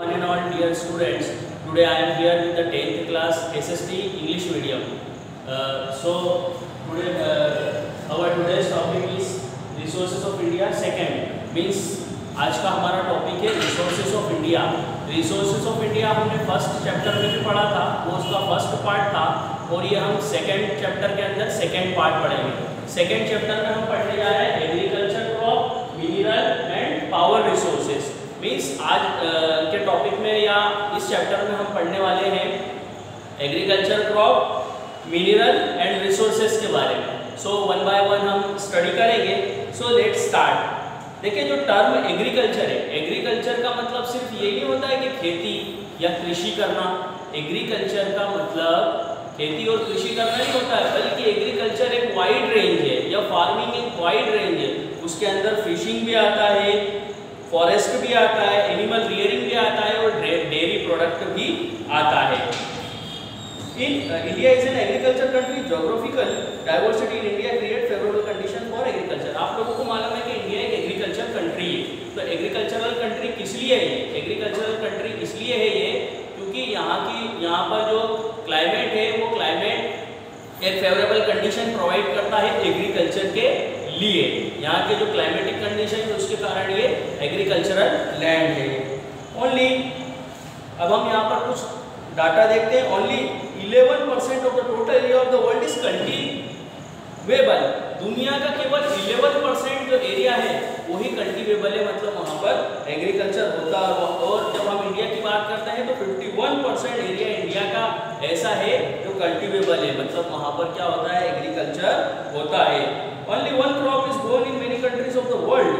One and all dear students, today I am here with the 10th class SST English medium. Our today's topic is resources of India. Second means आज का हमारा topic है resources of India. Resources of India हमने first chapter में भी पढ़ा था, वो उसका फर्स्ट पार्ट था, और ये हम सेकंड चैप्टर के अंदर सेकंड पार्ट पढ़ेंगे। सेकंड चैप्टर में हम पढ़ने जा रहे हैं agriculture, crop, mineral and power resources. Means आज के टॉपिक में या इस चैप्टर में हम पढ़ने वाले हैं agriculture, crop, mineral and resources के बारे में। सो वन बाय वन हम स्टडी करेंगे। So let's start. देखिए, जो टर्म एग्रीकल्चर है, एग्रीकल्चर का मतलब सिर्फ ये नहीं होता है कि खेती या कृषि करना। एग्रीकल्चर का मतलब खेती और कृषि करना नहीं होता है, बल्कि एग्रीकल्चर एक वाइड रेंज है या फार्मिंग एक वाइड रेंज है। उसके अंदर फिशिंग भी आता है, फॉरेस्ट भी आता है, एनिमल रियरिंग भी आता है और डेयरी प्रोडक्ट भी आता है। India is an agriculture country. Geographical diversity in India create favorable condition for agriculture. आप लोगों को मालूम है कि इंडिया एक एग्रीकल्चर कंट्री है। तो एग्रीकल्चरल कंट्री किस लिए है ये? एग्रीकल्चरल कंट्री इसलिए है ये क्योंकि यहाँ पर जो क्लाइमेट है वो क्लाइमेट एक फेवरेबल कंडीशन प्रोवाइड करता है एग्रीकल्चर के लिए। यहाँ के जो क्लाइमेटिक कंडीशन है उसके कारण ये एग्रीकल्चरल लैंड है। ओनली अब हम यहाँ पर कुछ डाटा देखते हैं। Only 11% of the total area of the world is cultivable. दुनिया का केवल 11% जो एरिया है वही कल्टीवेबल है, मतलब वहाँ पर एग्रीकल्चर होता है। और जब हम इंडिया की बात करते हैं तो 51% एरिया इंडिया का ऐसा है जो कल्टीवेबल है, मतलब वहाँ पर क्या होता है, एग्रीकल्चर होता है। Only one crop is grown in many countries of the world.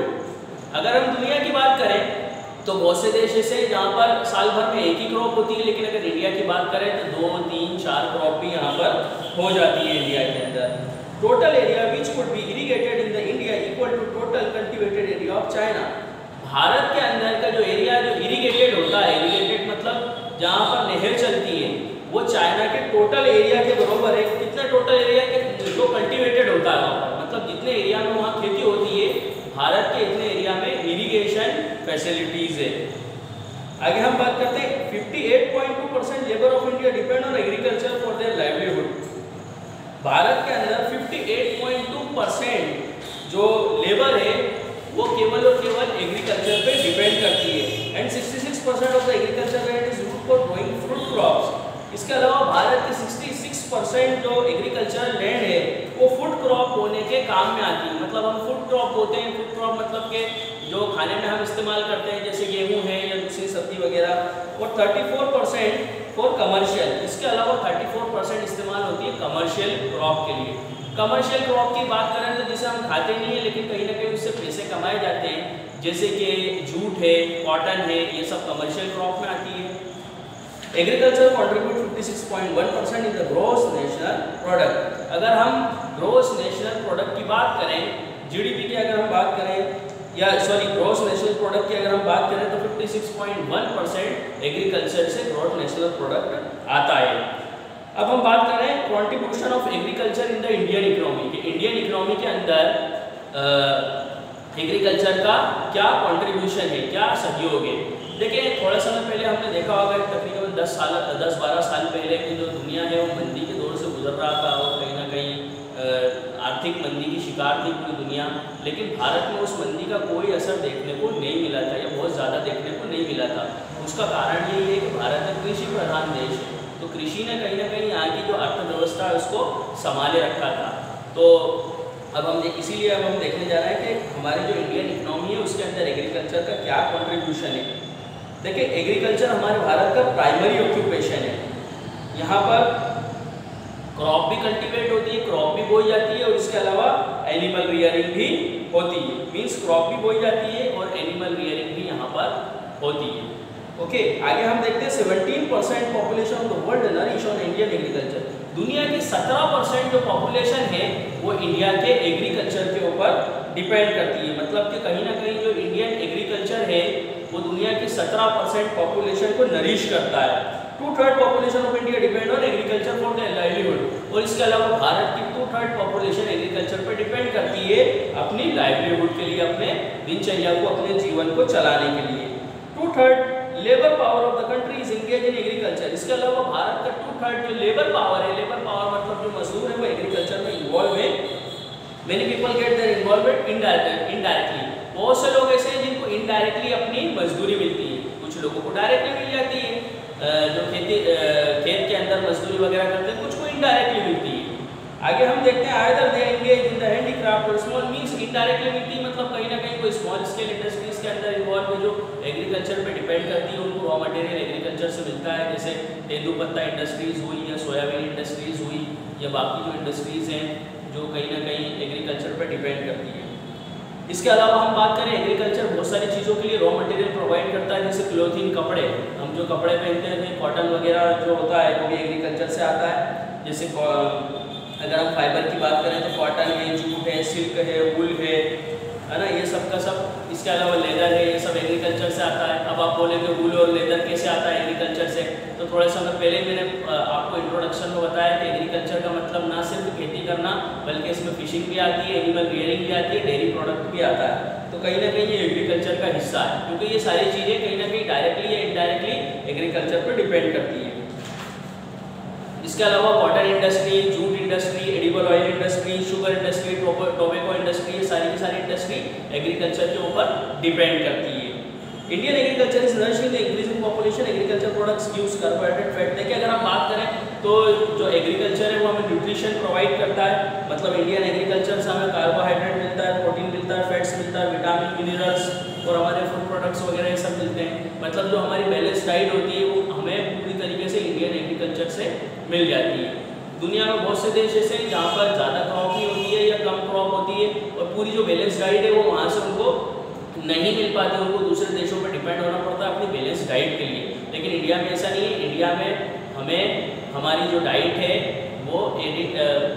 अगर हम दुनिया की बात करें तो बहुत से देश ऐसे हैं जहाँ पर साल भर में एक ही क्रॉप होती है, लेकिन अगर इंडिया की बात करें तो 2, 3, 4 क्रॉप भी यहाँ पर हो जाती है इंडिया के अंदर। Total area which could be irrigated in the India equal to total cultivated area of China. Bharat के अंदर का जो एरिया जो इरिगेटेड होता है, इरिगेटेड मतलब जहाँ पर नहर चलती है, वो चाइना के टोटल एरिया के बराबर है। कितना टोटल एरिया के जो कल्टीवेटेड होता है वहाँ पर, मतलब जितने एरिया में वहाँ खेती होती है, भारत के इतने एरिया में इरिगेशन फैसिलिटीज है। आगे हम बात करते हैं 58.2% labour of India depend on agriculture for their livelihood. Bharat के अंदर 58.2% जो लेबर है वो केवल और केवल एग्रीकल्चर पे डिपेंड करती है। And 66% of the agriculture land is used for growing fruit crops. इसके अलावा भारत के 66% जो एग्रीकल्चर लैंड है वो फूड क्रॉप होने के काम में आती है। मतलब हम फूड क्रॉप होते हैं, फूड क्रॉप मतलब के जो खाने में हम इस्तेमाल करते हैं, जैसे गेहूं है या दूसरी सब्जी वगैरह। और 34% फॉर कमर्शियल। इसके अलावा 34% इस्तेमाल होती है कमर्शियल क्रॉप के लिए। कमर्शियल क्रॉप की बात करें तो जिसे हम खाते नहीं है लेकिन कहीं ना कहीं उससे पैसे कमाए जाते हैं, जैसे कि जूट है, कॉटन है, ये सब कमर्शियल क्रॉप में आती है। Agriculture contribute 56.1% in the gross national product. अगर हम ग्रॉस नेशनल प्रोडक्ट की बात करें, जीडीपी की अगर हम बात करें, या सॉरी ग्रॉस नेशनल प्रोडक्ट की अगर हम बात करें तो 56.1% एग्रीकल्चर से ग्रॉस नेशनल प्रोडक्ट आता है। अब हम बात करें contribution of agriculture in the Indian economy के। इंडियन इकोनॉमी के अंदर एग्रीकल्चर का क्या कॉन्ट्रीब्यूशन है, क्या सहयोग है। देखिए, थोड़ा समय पहले हमने देखा होगा तकरीबन 10-12 साल पहले की जो दुनिया है वो मंदी के दौर से गुजर रहा था और कहीं ना कहीं आर्थिक मंदी की शिकार थी पूरी दुनिया। लेकिन भारत में उस मंदी का कोई असर देखने को नहीं मिला था या बहुत ज़्यादा देखने को नहीं मिला था। उसका कारण यही है कि भारत एक कृषि प्रधान देश है, तो कृषि ने कहीं ना कहीं यहाँ की जो अर्थव्यवस्था है उसको संभाले रखा था। तो अब हम इसीलिए अब हम देखने जा रहे हैं कि हमारी जो इंडियन इकोनॉमी है उसके अंदर एग्रीकल्चर का क्या कॉन्ट्रीब्यूशन है। देखिए, एग्रीकल्चर हमारे भारत का प्राइमरी ऑक्यूपेशन है। यहाँ पर क्रॉप भी कल्टीवेट होती है, क्रॉप भी बोई जाती है और इसके अलावा एनिमल रियरिंग भी होती है। मीन्स क्रॉप भी बोई जाती है और एनिमल रियरिंग भी यहाँ पर होती है। ओके, आगे हम देखते हैं 17% population of the world nourish on Indian agriculture. दुनिया की 17% जो पॉपुलेशन है वो इंडिया के एग्रीकल्चर के ऊपर डिपेंड करती है। मतलब कि कहीं ना कहीं जो इंडियन एग्रीकल्चर है वो दुनिया की 17% पॉपुलेशन को नरिश करता है। 2/3 population of India depend on agriculture for the livelihood. और इसके अलावा भारत की 2/3 पॉपुलेशन एग्रीकल्चर पर डिपेंड करती है अपनी लाइवलीहुड के लिए, अपने दिनचर्या को, अपने जीवन को चलाने के लिए। 2/3 labour power of the country is engage in agriculture. इसके अलावा भारत का 2/3 जो लेबर पावर है, लेबर पावर मतलब जो मजदूर है वो एग्रीकल्चर में इन्वॉल्व है। Many people get their involvement indirectly. बहुत से लोग ऐसे हैं जिनको इनडायरेक्टली अपनी मजदूरी मिलती है, कुछ लोगों को डायरेक्टली मिल जाती है, जो खेत के अंदर मजदूरी वगैरह करते हैं, कुछ को इनडायरेक्टली मिलती है। आगे हम देखते हैं either they engage in the handicraft और स्मॉल मींस इनडायरेक्टली मिलती है, मतलब कहीं ना कहीं कोई स्मॉल स्केल इंडस्ट्रीज के अंदर इन्वॉल्व है जो एग्रीकल्चर पे डिपेंड करती है, उनको रॉ मटेरियल एग्रीकल्चर से मिलता है, जैसे तेंदूपत्ता इंडस्ट्रीज हुई या सोयाबीन इंडस्ट्रीज हुई या बाकी जो इंडस्ट्रीज हैं जो कहीं ना कहीं एग्रीकल्चर पर डिपेंड करती है। इसके अलावा हम बात करें एग्रीकल्चर बहुत सारी चीज़ों के लिए रॉ मटेरियल प्रोवाइड करता है, जैसे क्लोथिंग कपड़े, हम जो कपड़े पहनते हैं कॉटन वगैरह जो होता है वो भी एग्रीकल्चर से आता है। जैसे अगर हम फाइबर की बात करें तो कॉटन है, जूट है, सिल्क है, वूल है ना, ये सब का सब। इसके अलावा लेदर है, ये सब एग्रीकल्चर से आता है। अब आप बोलेंगे वूल और लेदर कैसे आता है एग्रीकल्चर से, तो थोड़ा सा पहले मैंने आपको इंट्रोडक्शन में बताया कि एग्रीकल्चर का मतलब ना सिर्फ खेती करना बल्कि इसमें फिशिंग भी आती है, एनिमल रियरिंग भी आती है, डेयरी प्रोडक्ट भी आता है। तो कहीं ना कहीं ये एग्रीकल्चर का हिस्सा है, क्योंकि ये सारी चीज़ें कहीं ना कहीं डायरेक्टली या इनडायरेक्टली एग्रीकल्चर पर डिपेंड करती है। इसके अलावा cotton industry, jute industry, edible oil industry, sugar industry, tobacco industry, ये सारी की सारी इंडस्ट्री एग्रीकल्चर के ऊपर डिपेंड करती है। Indian agriculture is nourishing the increasing population, agriculture products gives carbohydrate, fat. देखिए अगर हम बात करें तो जो एग्रीकल्चर है वो हमें न्यूट्रिशन प्रोवाइड करता है, मतलब इंडियन एग्रीकल्चर से हमें कार्बोहाइड्रेट मिलता है, प्रोटीन मिलता है, फैट्स मिलता है, विटामिन, मिनरल्स और हमारे फूड प्रोडक्ट्स वगैरह ये सब मिलते हैं। मतलब जो हमारी बैलेंस डाइट होती है वो हमें पूरी तरीके से इंडियन एग्रीकल्चर से मिल जाती है। दुनिया में बहुत से देश ऐसे हैं जहाँ पर ज़्यादा क्रॉप ही होती है या कम क्रॉप होती है और पूरी जो बैलेंस डाइट है वो वहाँ से उनको नहीं मिल पाती, उनको दूसरे देशों पर डिपेंड होना पड़ता है अपनी बैलेंस डाइट के लिए। लेकिन इंडिया में ऐसा नहीं है, इंडिया में हमें हमारी जो डाइट है वो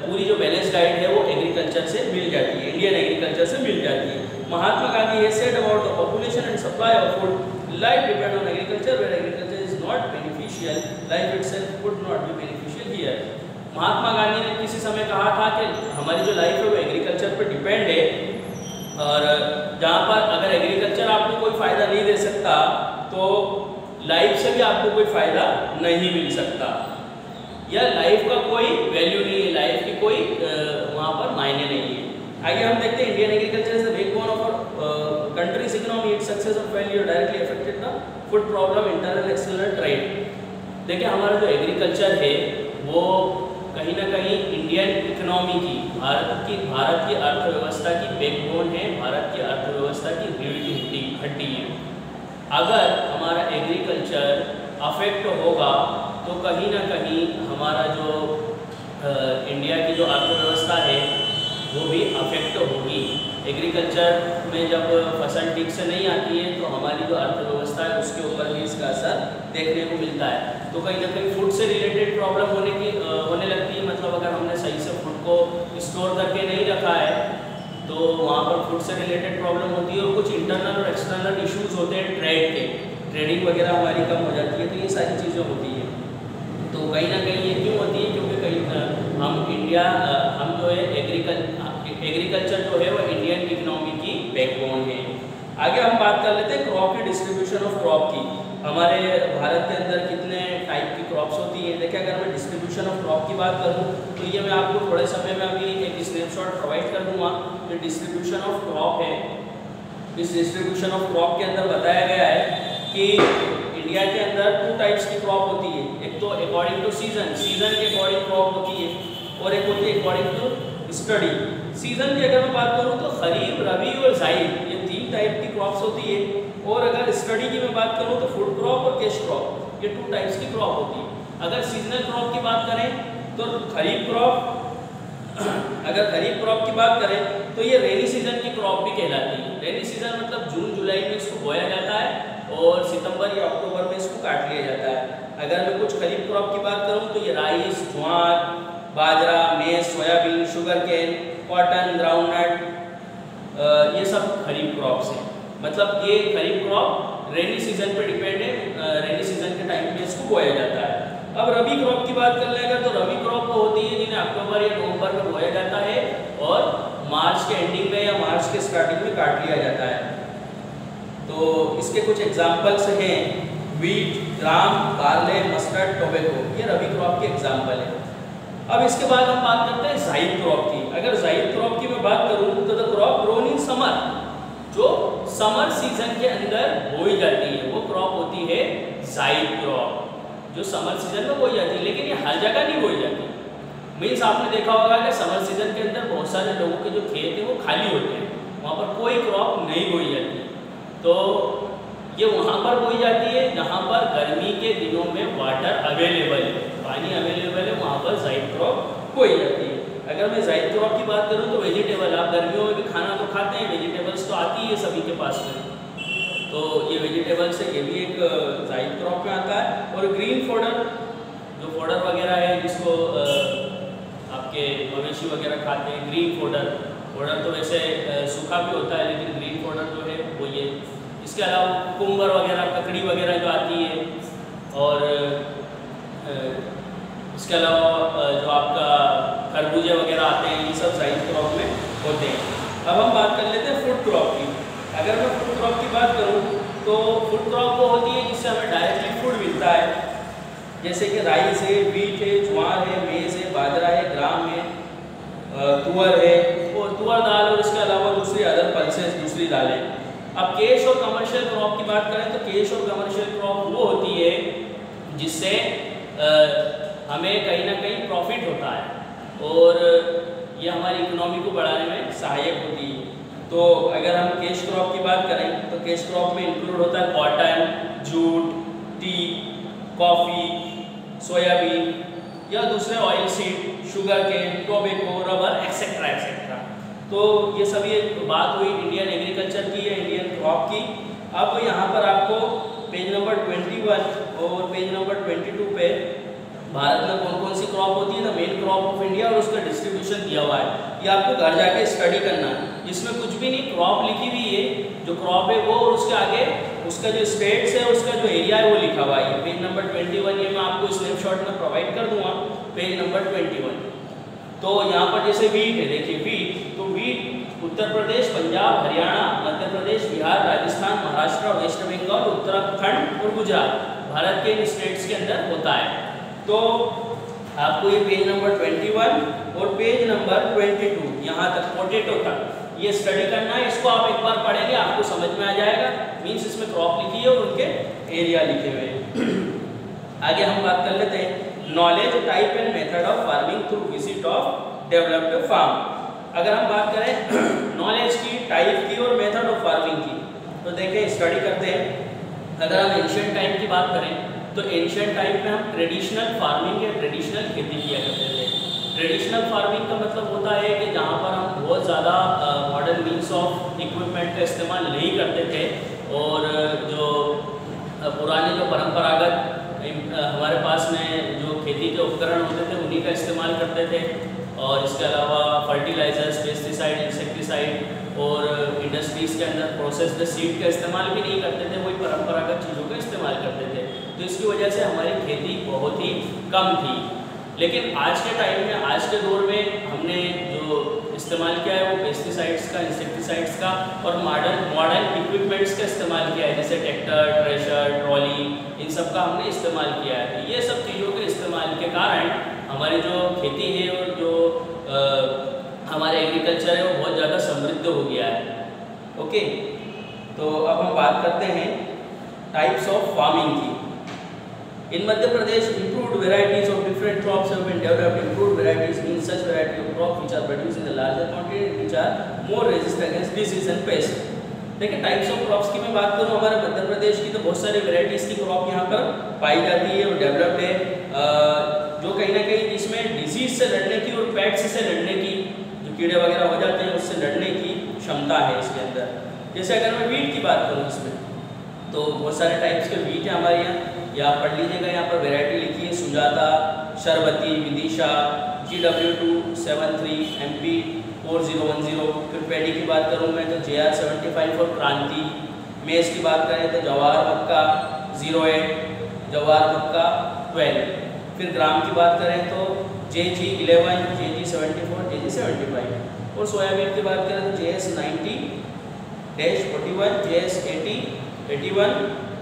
पूरी जो बैलेंस डाइट है वो एग्रीकल्चर से मिल जाती है, इंडियन एग्रीकल्चर से मिल जाती है। Mahatma Gandhi has said about the population and supply of food, life depend on agriculture, where agriculture is not beneficial, life itself would not be beneficial here. Mahatma Gandhi ने किसी समय कहा था कि हमारी जो लाइफ है वो एग्रीकल्चर पर डिपेंड है, और जहाँ पर अगर एग्रीकल्चर आपको कोई फ़ायदा नहीं दे सकता तो लाइफ से भी आपको कोई फ़ायदा नहीं मिल सकता, या लाइफ का कोई वैल्यू नहीं है, लाइफ की कोई वहाँ पर मायने नहीं है। आगे हम देखते हैं Indian agriculture is the backbone of our country's economy, its success और failure directly affected the food problem, internal external trade. देखिए हमारा जो एग्रीकल्चर है वो कहीं ना कहीं इंडियन इकोनॉमी की, भारत की अर्थव्यवस्था की बैकबोन है, भारत की अर्थव्यवस्था की रीढ़ की हड्डी है। अगर हमारा एग्रीकल्चर अफेक्ट होगा तो कहीं ना कहीं हमारा जो इंडिया की जो अर्थव्यवस्था है वो भी अफेक्ट होगी। एग्रीकल्चर में जब फसल ठीक से नहीं आती है तो हमारी जो अर्थव्यवस्था है उसके ऊपर भी इसका असर देखने को मिलता है। तो कहीं ना कहीं फूड से रिलेटेड प्रॉब्लम होने लगती है, मतलब अगर हमने सही से फूड को स्टोर करके नहीं रखा है तो वहाँ पर फूड से रिलेटेड प्रॉब्लम होती है, और कुछ इंटरनल और एक्सटर्नल इश्यूज होते हैं ट्रेड के, ट्रेडिंग वगैरह हमारी कम हो जाती है, तो ये सारी चीज़ें होती हैं। तो कहीं ना कहीं ये क्यों होती है, क्योंकि कहीं हम जो है एग्रीकल्चर जो है वो इंडियन इकोनॉमी की बैकबोन है। आगे हम बात कर लेते हैं क्रॉप की डिस्ट्रीब्यूशन ऑफ क्रॉप की। हमारे भारत के अंदर कितने टाइप की क्रॉप्स होती है। देखिए अगर मैं डिस्ट्रीब्यूशन ऑफ क्रॉप की बात करूँ तो ये मैं आपको थोड़े समय में अभी एक स्नैपशॉट प्रोवाइड कर दूँगा। जो डिस्ट्रीब्यूशन ऑफ क्रॉप है, इस डिस्ट्रीब्यूशन ऑफ क्रॉप के अंदर बताया गया है कि इंडिया के अंदर 2 टाइप्स की क्रॉप होती है। एक तो अकॉर्डिंग टू सीजन के अकॉर्डिंग क्रॉप होती है, और एक होती है अकॉर्डिंग टू स्टडी। सीजन की अगर मैं बात करूँ तो खरीफ, रबी और ज़ाइद, ये 3 टाइप की क्रॉप्स होती है। और अगर स्टडी की मैं बात करूँ तो फूड क्रॉप और कैश क्रॉप, ये 2 टाइप्स की क्रॉप होती है। अगर सीजनल क्रॉप की बात करें तो खरीफ क्रॉप, अगर खरीफ क्रॉप की बात करें तो ये रेनी सीजन की क्रॉप भी कहलाती है। रेनी सीजन मतलब जून जुलाई में इसको बोया जाता है और सितंबर या अक्टूबर में इसको काट लिया जाता है। अगर मैं कुछ खरीफ क्रॉप की बात करूँ तो ये rice, jowar, bajra, maize, soybean, sugar cane, cotton, groundnut, ये सब खरीफ क्रॉप्स हैं। मतलब ये खरीफ क्रॉप रेनी सीजन पर डिपेंड है, रेनी सीजन के टाइम में इसको बोया जाता है। अब रबी क्रॉप की बात कर लेगा तो रबी क्रॉप वो होती है जिन्हें अक्टूबर या नवंबर में बोया जाता है और मार्च के एंडिंग में या मार्च के स्टार्टिंग में काट लिया जाता है। तो इसके कुछ एग्जाम्पल्स हैं वीट, ग्राम, बार्ले, मस्टर्ड, टोबैको, ये रबी क्रॉप के एग्जाम्पल है। अब इसके बाद हम बात करते हैं जायद क्रॉप की। अगर जायद क्रॉप की मैं बात करूँ तो the crop grown in summer, जो समर सीजन के अंदर बोई जाती है वो क्रॉप होती है जायद क्रॉप, जो समर सीजन में बोई जाती है। लेकिन ये हर जगह नहीं बोई जाती। मीन्स आपने देखा होगा कि समर सीजन के अंदर बहुत सारे लोगों के जो खेत हैं वो खाली होते हैं, वहाँ पर कोई क्रॉप नहीं बोई जाती। तो ये वहाँ पर बोई जाती है जहाँ पर गर्मी के दिनों में वाटर अवेलेबल है, पानी अवेलेबल है, वहाँ पर जायद क्रॉप बोई जाती है। अगर मैं जायद क्रॉप की बात करूँ तो वेजिटेबल, आप गर्मियों में भी खाना तो खाते हैं, वेजिटेबल्स तो आती है सभी के पास में, तो ये वेजिटेबल्स है, ये भी एक जायद क्रॉप में आता है। और ग्रीन फोडर, जो फोडर वगैरह है जिसको आपके मवेशी वगैरह खाते हैं, ग्रीन फोडर। फोडर तो वैसे सूखा भी होता है, लेकिन ग्रीन फोडर जो है वो ये। इसके अलावा कुंबर वगैरह, ककड़ी वगैरह जो आती है, और इसके अलावा जो आपका खरबूजे वगैरह आते हैं, ये सब जायद क्रॉप में होते हैं। अब हम बात कर लेते हैं फूड क्रॉप की। अगर मैं फूड क्रॉप की बात करूँ तो फूड क्रॉप वो होती है जिससे हमें डायरेक्टली फूड मिलता है, जैसे कि राइस है, वीट है, ज्वार है, मेज़ है, बाजरा है, ग्राम है, तुअर है, और तुअर दाल, और इसके अलावा दूसरी अदर पल्सेस, दूसरी दालें। अब कैश और कमर्शियल क्रॉप की बात करें तो कैश और कमर्शियल क्रॉप वो होती है जिससे हमें कहीं ना कहीं प्रॉफिट होता है और ये हमारी इकोनॉमी को बढ़ाने में सहायक होती है। तो अगर हम कैश क्रॉप की बात करें तो कैश क्रॉप में इंक्लूड होता है cotton, jute, tea, coffee, soybean या दूसरे oil seed, sugar cane, tobacco, rubber, etcetera etcetera. तो ये सभी बात हुई इंडियन एग्रीकल्चर की या इंडियन क्रॉप की। अब यहाँ पर आपको पेज नंबर 21 और पेज नंबर 22 पे भारत में कौन कौन सी क्रॉप होती है, the main crop of India, और उसका डिस्ट्रीब्यूशन दिया हुआ है। ये आपको घर जाके स्टडी करना है, इसमें कुछ भी नहीं, क्रॉप लिखी हुई है, जो क्रॉप है वो, और उसके आगे उसका जो स्टेट्स है, उसका जो एरिया है वो लिखा हुआ है। पेज नंबर 21 ये मैं आपको स्नैपशॉट में प्रोवाइड कर दूंगा, पेज नंबर 21। तो यहाँ पर जैसे वीट है, देखिए वीट, तो वीट उत्तर प्रदेश, पंजाब, हरियाणा, मध्य प्रदेश, बिहार, राजस्थान, महाराष्ट्र, वेस्ट बंगाल, उत्तराखंड और गुजरात, भारत के इन स्टेट्स के अंदर होता है। तो आपको ये पेज नंबर 21 और पेज नंबर 22 यहाँ तक, पोटैटो तक ये स्टडी करना है। इसको आप एक बार पढ़ेंगे आपको समझ में आ जाएगा। मीन्स इसमें क्रॉप लिखी है और उनके एरिया लिखे हुए हैं। आगे हम बात कर लेते हैं knowledge, type and method of farming through visit of developed farm. अगर हम बात करें नॉलेज की, टाइप की और मेथड ऑफ फार्मिंग की, तो देखें स्टडी करते हैं। अगर हम एंशिएंट टाइम की बात करें तो एंशिएंट टाइम में हम ट्रेडिशनल फार्मिंग या ट्रेडिशनल खेती किया करते थे। ट्रेडिशनल फार्मिंग का मतलब होता है कि जहाँ पर हम बहुत ज़्यादा मॉडर्न मीन्स ऑफ इक्विपमेंट का इस्तेमाल नहीं करते थे, और जो पुराने जो परंपरागत हमारे पास में जो खेती के उपकरण होते थे उन्हीं का इस्तेमाल करते थे। और इसके अलावा फर्टिलाइजर्स, पेस्टिसाइड, इंसेक्टिसाइड और इंडस्ट्रीज़ के अंदर प्रोसेस्ड सीड का इस्तेमाल भी नहीं करते थे, वही परंपरागत चीज़ों का इस्तेमाल करते थे। तो इसकी वजह से हमारी खेती बहुत ही कम थी। लेकिन आज के टाइम में, आज के दौर में हमने जो इस्तेमाल किया है वो पेस्टिसाइड्स का, इंसेक्टिसाइड्स का और मॉडर्न इक्विपमेंट्स का इस्तेमाल किया है, जैसे ट्रैक्टर, थ्रेशर, ट्रॉली, इन सब का हमने इस्तेमाल किया है। ये सब चीज़ों के इस्तेमाल के कारण हमारी जो खेती है और जो हमारे एग्रीकल्चर है वो बहुत ज़्यादा समृद्ध हो गया है। ओके, तो अब हम बात करते हैं टाइप्स ऑफ फार्मिंग की। In Madhya Pradesh, improved varieties of different crops have been developed. Improved varieties means such variety of crops which are produced in a larger quantity, which are more resistant against disease and pest. देखिए types of crops की मैं बात करूँ, हमारे मध्य प्रदेश की तो बहुत सारी वेराइटीज़ की क्रॉप यहाँ पर पाई जाती है और डेवलप्ड है, जो कहीं ना कहीं इसमें डिजीज से लड़ने की और पेट्स से लड़ने की, जो कीड़े वगैरह हो जाते हैं उससे लड़ने की क्षमता है इसके अंदर। जैसे अगर मैं वीट की बात करूँ, इसमें तो बहुत सारे टाइप्स के वीट है हमारे यहाँ, या आप पढ़ लीजिएगा, यहाँ पर वैरायटी लिखी है सुजाता, शरबती, विदिशा, GW273, MP 4010। फिर पैडी की बात करूँ मैं तो JR75 और क्रांति। मेज़ की बात करें तो जवाहर मक्का 08, जवाहर मक्का 12। फिर ग्राम की बात करें तो JG11, JG74, JG75। और सोयाबीन की बात करें तो JS90-41, JS80, 81,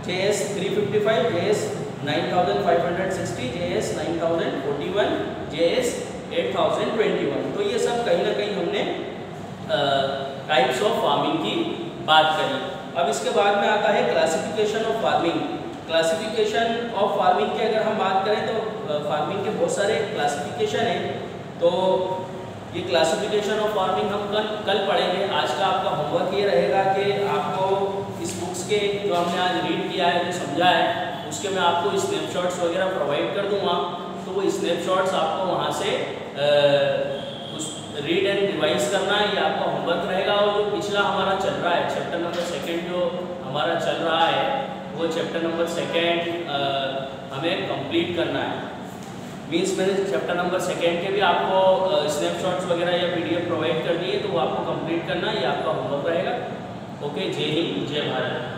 JS 355, JS 9560, JS 9041, JS 8021। तो ये सब कहीं ना कहीं हमने टाइप्स ऑफ फार्मिंग की बात करी। अब इसके बाद में आता है classification of farming. Classification of farming की अगर हम बात करें तो फार्मिंग के बहुत सारे क्लासिफिकेशन हैं। तो ये क्लासिफिकेशन ऑफ फार्मिंग हम कल पढ़ेंगे। आज का आपका होमवर्क ये रहेगा कि आपको इस बुक्स के जो हमने आज रीड किया है, जो समझा है, उसके मैं आपको स्नैपशॉट्स वगैरह प्रोवाइड कर दूंगा। तो वो स्नैपशॉट्स आपको वहाँ से उस रीड एंड रिवाइज करना है, ये आपका होमवर्क रहेगा। और जो पिछला हमारा चल रहा है चैप्टर नंबर 2 जो हमारा चल रहा है, वो चैप्टर नंबर 2 हमें कंप्लीट करना है। मीन्स मैंने चैप्टर नंबर 2 के भी आपको स्नैपशॉट्स वगैरह या PDF प्रोवाइड कर दिए, तो वो आपको कंप्लीट करना है, ये आपका होमवर्क रहेगा। ओके, जय हिंद, जय भारत।